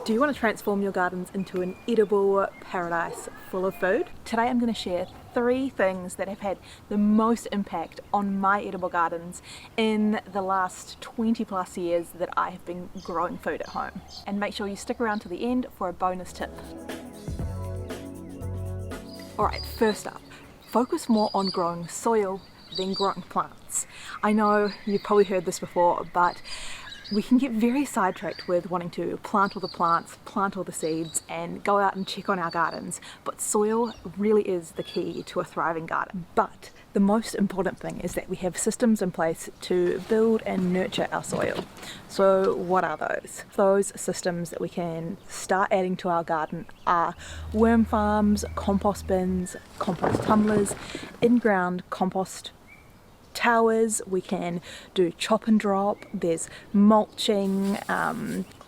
Do you want to transform your gardens into an edible paradise full of food? Today I'm going to share 3 things that have had the most impact on my edible gardens in the last 20 plus years that I have been growing food at home. And make sure you stick around to the end for a bonus tip. Alright, first up, focus more on growing soil than growing plants. I know you've probably heard this before, but we can get very sidetracked with wanting to plant all the plants, plant all the seeds, and go out and check on our gardens. But soil really is the key to a thriving garden. But the most important thing is that we have systems in place to build and nurture our soil. So what are those? Those systems that we can start adding to our garden are worm farms, compost bins, compost tumblers, in-ground compost towers. We can do chop and drop. There's mulching,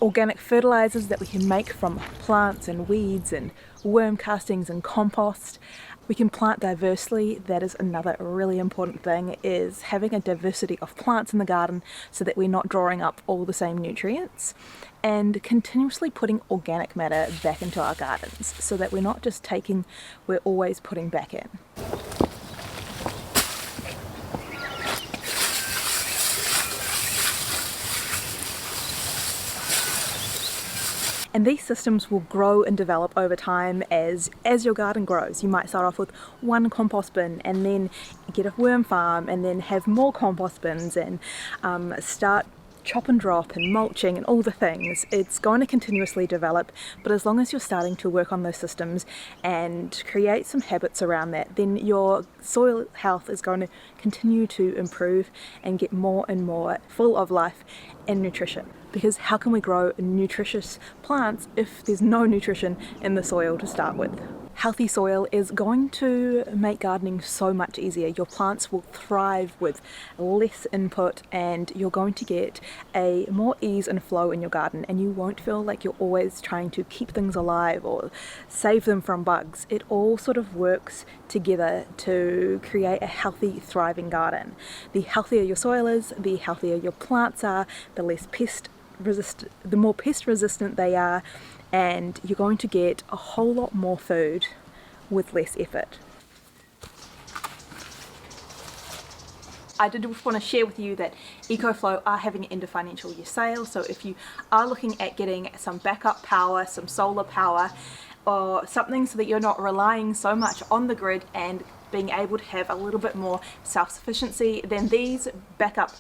organic fertilizers that we can make from plants and weeds and worm castings and compost. We can plant diversely. That is another really important thing, is having a diversity of plants in the garden so that we're not drawing up all the same nutrients, and continuously putting organic matter back into our gardens so that we're not just taking, we're always putting back in. And these systems will grow and develop over time as your garden grows. You might start off with one compost bin and then get a worm farm and then have more compost bins and start chop and drop and mulching and all the things. It's going to continuously develop, but as long as you're starting to work on those systems and create some habits around that, then your soil health is going to continue to improve and get more and more full of life and nutrition. Because how can we grow nutritious plants if there's no nutrition in the soil to start with? Healthy soil is going to make gardening so much easier. Your plants will thrive with less input, and you're going to get a more ease and flow in your garden, and you won't feel like you're always trying to keep things alive or save them from bugs. It all sort of works together to create a healthy, thriving garden. The healthier your soil is, the healthier your plants are, the more pest resistant they are, and you're going to get a whole lot more food with less effort. I did want to share with you that EcoFlow are having an end of financial year sale, so if you are looking at getting some backup power, some solar power, or something so that you're not relying so much on the grid and being able to have a little bit more self-sufficiency, then these backup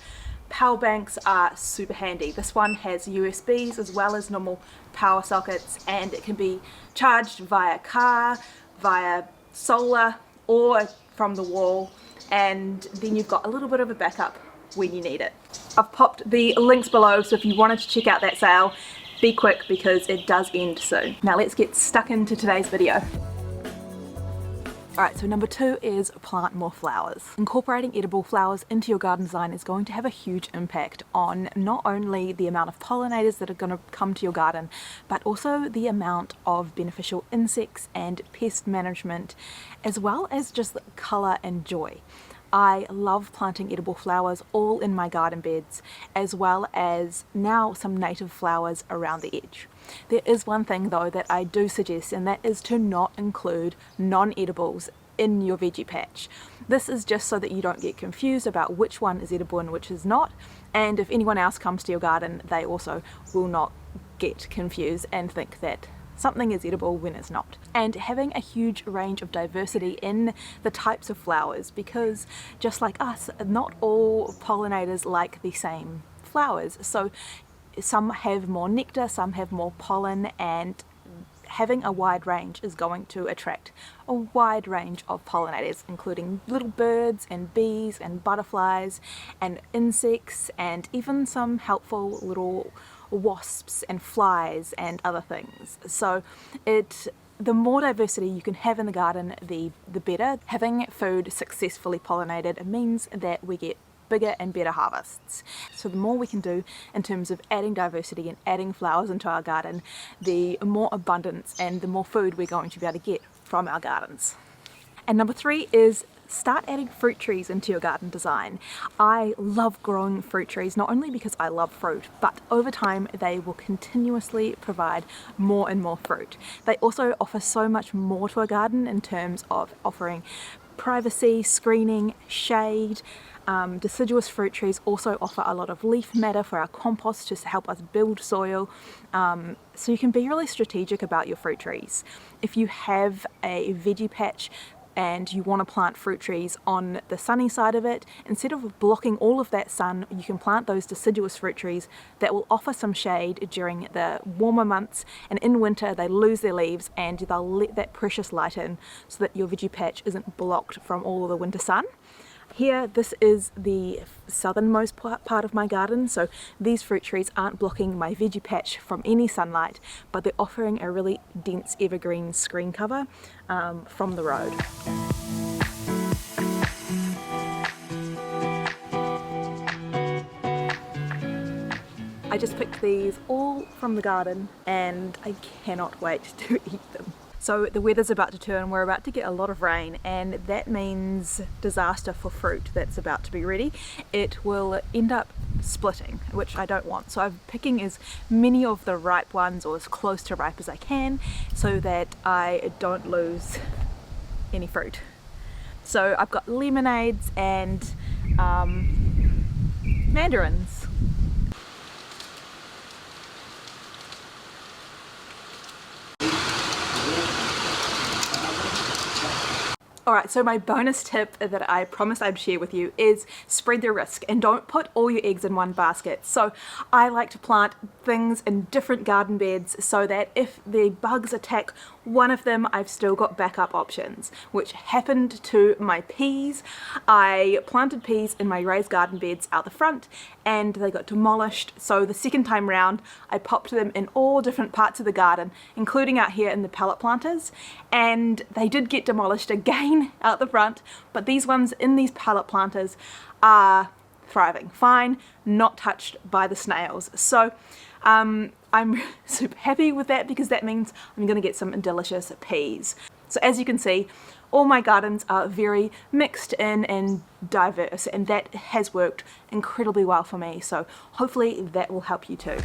power banks are super handy. This one has USBs as well as normal power sockets, and it can be charged via car, via solar, or from the wall, and then you've got a little bit of a backup when you need it. I've popped the links below, so if you wanted to check out that sale, be quick because it does end soon. Now let's get stuck into today's video. Alright, so number 2 is plant more flowers. Incorporating edible flowers into your garden design is going to have a huge impact on not only the amount of pollinators that are going to come to your garden, but also the amount of beneficial insects and pest management, as well as just colour and joy. I love planting edible flowers all in my garden beds, as well as now some native flowers around the edge. There is one thing though that I do suggest, and that is to not include non-edibles in your veggie patch. This is just so that you don't get confused about which one is edible and which is not, and if anyone else comes to your garden, they also will not get confused and think that something is edible when it's not. And having a huge range of diversity in the types of flowers, because just like us, not all pollinators like the same flowers. So some have more nectar, some have more pollen, and having a wide range is going to attract a wide range of pollinators, including little birds and bees and butterflies and insects, and even some helpful little wasps and flies and other things. So the more diversity you can have in the garden, the better. Having food successfully pollinated means that we get bigger and better harvests. So the more we can do in terms of adding diversity and adding flowers into our garden, the more abundance and the more food we're going to be able to get from our gardens. And number 3 is start adding fruit trees into your garden design. I love growing fruit trees, not only because I love fruit, but over time they will continuously provide more and more fruit. They also offer so much more to a garden in terms of offering privacy, screening, shade. Deciduous fruit trees also offer a lot of leaf matter for our compost to help us build soil. So you can be really strategic about your fruit trees. If you have a veggie patch and you want to plant fruit trees on the sunny side of it, instead of blocking all of that sun, you can plant those deciduous fruit trees that will offer some shade during the warmer months, and in winter they lose their leaves and they'll let that precious light in so that your veggie patch isn't blocked from all of the winter sun. Here, this is the southernmost part of my garden, so these fruit trees aren't blocking my veggie patch from any sunlight, but they're offering a really dense evergreen screen cover from the road. I just picked these all from the garden and I cannot wait to eat them. So the weather's about to turn, we're about to get a lot of rain, and that means disaster for fruit that's about to be ready. It will end up splitting, which I don't want. So I'm picking as many of the ripe ones or as close to ripe as I can so that I don't lose any fruit. So I've got lemonades and mandarins. Alright, so my bonus tip that I promised I'd share with you is spread the risk and don't put all your eggs in one basket. So I like to plant things in different garden beds so that if the bugs attack one of them, I've still got backup options, which happened to my peas. I planted peas in my raised garden beds out the front and they got demolished. So the second time round, I popped them in all different parts of the garden, including out here in the pallet planters, and they did get demolished again out the front, but these ones in these pallet planters are thriving fine, not touched by the snails. So I'm super happy with that because that means I'm going to get some delicious peas. So as you can see, all my gardens are very mixed in and diverse, and that has worked incredibly well for me. So hopefully that will help you too.